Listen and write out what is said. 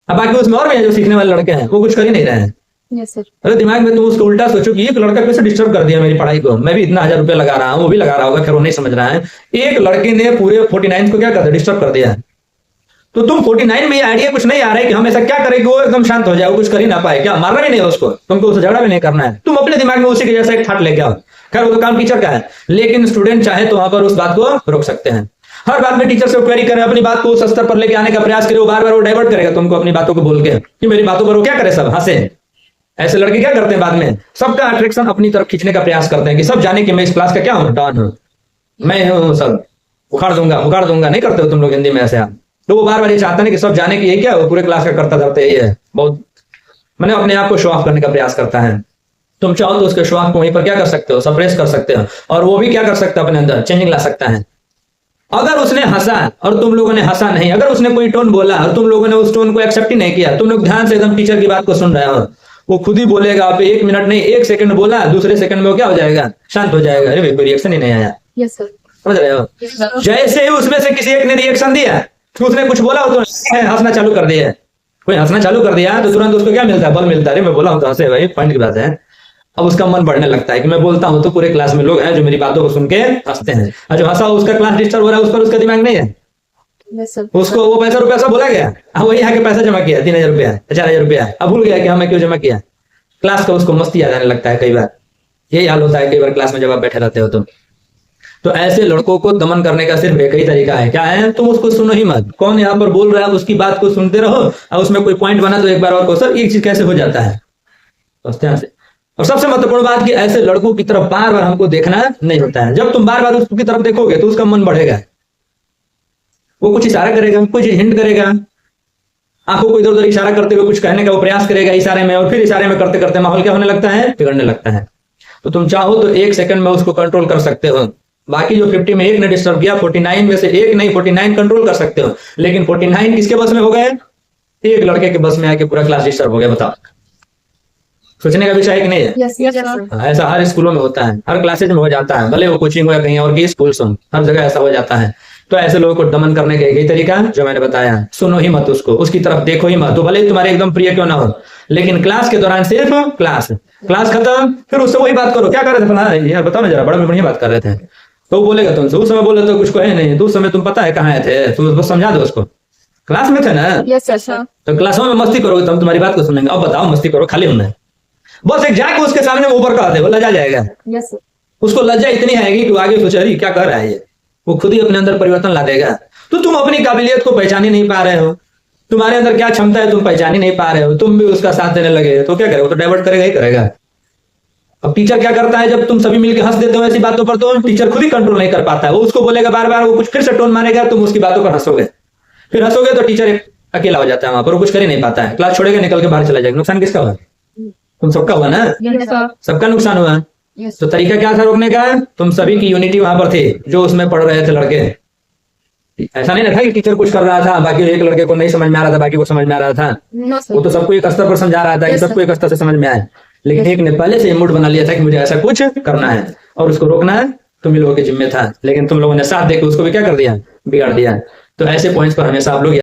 अब बाकी उसमें और भी है जो सीखने वाले लड़के हैं, वो कुछ कर ही नहीं रहे हैं। Yes sir. अरे दिमाग में तुम उसको उल्टा सोचो कि एक लड़का कैसे डिस्टर्ब कर दिया मेरी पढ़ाई को, मैं भी इतना 1000 रुपया लगा रहा हूँ, वो भी लगा रहा होगा, खैर वो नहीं समझ रहा है। एक लड़के ने पूरे 49 को क्या कर दिया, डिस्टर्ब कर दिया। तो तुम 49 में ये आइडिया कुछ नहीं आ रहा है कि हम ऐसा क्या करें कि वो एकदम शांत हो जाए, वो कुछ कर ही ना पाए, क्या मारना भी नहीं है उसको, तुमको उससे झगड़ा भी नहीं करना है, तुम अपने दिमाग में उसी के जैसा एक ठाट लेके आओ। खैर वो तो काम टीचर का है, लेकिन स्टूडेंट चाहे तो वहां पर उस बात को रोक सकते हैं। हर बात में टीचर से क्वेरी करें, अपनी बात को उस स्तर पर लेके आने का प्रयास करें, वो बार बार वो डाइवर्ट करेगा तुमको अपनी बातों को बोल के कि मेरी बातों पर वो क्या करे, सब हंसे। ऐसे लड़के क्या करते हैं बाद में, सबका अट्रैक्शन अपनी तरफ खींचने का प्रयास करते हैं कि सब जाने कि मैं इस क्लास का क्या हूँ, डॉन हूँ, मैं हूँ, सब उखाड़ दूंगा, नहीं करते हो तुम लोग हिंदी में ऐसे। आप तो वो बार बार ये चाहते हैं कि सब जाने कि ये क्या है, पूरे क्लास का करता धरते ये है, बहुत मैंने अपने आप को शो ऑफ करने का प्रयास करता है। तुम चाहो तो उसके शो ऑफ को वहीं पर क्या कर सकते हो, सप्रेस कर सकते हो, और वो भी क्या कर सकता है, अपने अंदर चेंजिंग ला सकता है। अगर उसने हंसा और तुम लोगों ने हंसा नहीं, अगर उसने कोई टोन बोला और तुम लोगों ने उस टोन को एक्सेप्ट ही नहीं किया, तुम लोग ध्यान से एकदम टीचर की बात को सुन रहे हो, वो खुद ही बोलेगा, आप 1 मिनट नहीं 1 सेकंड बोला, दूसरे सेकंड में वो क्या हो जाएगा, शांत हो जाएगा, अरे कोई रिएक्शन ही नहीं आया। Yes sir. समझ रहे हो? जैसे ही उसमें से किसी एक ने रिएक्शन दिया, उसने कुछ बोला हो तो हंसना चालू कर दिया, कोई हंसना चालू कर दिया तो तुरंत उसको क्या मिलता है, बल मिलता है, अरे मैं बोला हूं तो हंसे भाई, पॉइंट की बात है। अब उसका मन बढ़ने लगता है कि मैं बोलता हूं तो पूरे क्लास में लोग हैं जो मेरी बातों को सुन के हंसते हैं, और जो हंसा उसका क्लास डिस्टर्ब हो रहा है, उस पर उसका दिमाग नहीं है, यस सर। उसको वो पैसा रुपया सब बोला गया, अब वही आके पैसा जमा किया 3000 रुपया 4000 रुपया, अब भूल गया कि हमें क्यों जमा किया। क्लास का उसको मस्ती आ जाने लगता है, कई बार यही हाल होता है कई बार क्लास में जब आप बैठे रहते हो तो ऐसे लड़कों को दमन करने का सिर्फ एक ही तरीका है, क्या है, तुम उसको सुनो ही मत, कौन यहाँ पर बोल रहा है उसकी बात को सुनते रहो, और उसमें कोई पॉइंट बना तो एक बार और को सर एक चीज कैसे हो जाता है, समझते हैं। और सबसे महत्वपूर्ण बात कि ऐसे लड़कों की तरफ बार बार हमको देखना नहीं होता है। जब तुम बार बार उसकी तरफ देखोगे तो उसका मन बढ़ेगा, वो कुछ इशारा करेगा, कुछ हिंट करेगा, आंखों को इधर उधर इशारा करते हुए कुछ कहने का वो प्रयास करेगा इशारे में, और फिर इशारे में करते करते माहौल क्या होने लगता है, बिगड़ने लगता है। तो तुम चाहो तो 1 सेकंड में उसको कंट्रोल कर सकते हो। बाकी जो 50 में एक ने डिस्टर्ब किया, 49 में से एक नहीं 49 कंट्रोल कर सकते हो, लेकिन 49 किसके बस में हो गए, एक लड़के के बस में आके पूरा क्लास डिस्टर्ब हो गया। बताओ, सोचने का विषय है कि नहीं है? Yes sir. ऐसा हर स्कूलों में होता है, हर क्लासेज में हो जाता है, भले वो कोचिंग हो या कहीं और की स्कूल हो, हर जगह ऐसा हो जाता है। तो ऐसे लोगों को दमन करने का एक ही तरीका जो मैंने बताया, सुनो ही मत उसको, उसकी तरफ देखो ही मत, तो भले तुम्हारे एकदम प्रिय क्यों ना हो, लेकिन क्लास के दौरान सिर्फ क्लास खत्म, फिर उससे वही बात करो, क्या कर रहे थे यार बताओ ना जरा, बड़ा में बढ़िया बात कर रहे थे, तो वो बोलेगा तुमसे, उस समय बोले तो कुछ कहे नहीं, तो उस समय तुम पता है कहाँ थे, तुम बस समझा दो उसको, क्लास में थे ना, यस सर। तो क्लासों में मस्ती करोगे तो हम तुम्हारी बात को सुनेंगे। अब बताओ, मस्ती करो खाली हमने, बस एक जाके उसके सामने ऊपर का आते, वो लजा जाएगा, यस सर। उसको लज्जा इतनी आएगी कि वो आगे सोचे अरे क्या कर रहा है ये, वो खुद ही अपने अंदर परिवर्तन ला देगा। तो तुम अपनी काबिलियत को पहचान ही नहीं पा रहे हो, तुम्हारे अंदर क्या क्षमता है तुम पहचान ही नहीं पा रहे हो, तुम भी उसका साथ देने लगे तो क्या करेगा, वो तो डाइवर्ट करेगा ही करेगा। अब टीचर क्या करता है, जब तुम सभी मिलकर हंस देते हो ऐसी बातों पर, तो टीचर खुद ही कंट्रोल नहीं कर पाता है, वो उसको बोलेगा बार बार, वो कुछ फिर से टोन मारेगा, तुम उसकी बातों पर हंसोगे, फिर हंसोगे तो टीचर अकेला हो जाता है वहां पर, वो कुछ कर ही नहीं पाता है, क्लास छोड़ेगा, निकल के बाहर चला जाएगा। नुकसान किसका हुआ, तुम सबका हुआ ना, सबका नुकसान हुआ। तो तरीका क्या था रोकने का, तुम सभी की यूनिटी वहां पर थी, जो उसमें पढ़ रहे थे लड़के, ऐसा नहीं था कि टीचर कुछ कर रहा था बाकी एक लड़के को नहीं समझ में आ रहा था, बाकी को समझ में आ रहा था, वो तो सबको एक स्तर पर समझा रहा था कि सबको एक स्तर से समझ में आए, लेकिन एक ने पहले से मूड बना लिया था कि मुझे ऐसा कुछ करना है और उसको रोकना है, तुम लोगों के जिम्मे था, लेकिन तुम लोगों ने साथ देकर उसको भी क्या कर दिया, बिगाड़ दिया। तो ऐसे पॉइंट्स पर हमेशा आप लोग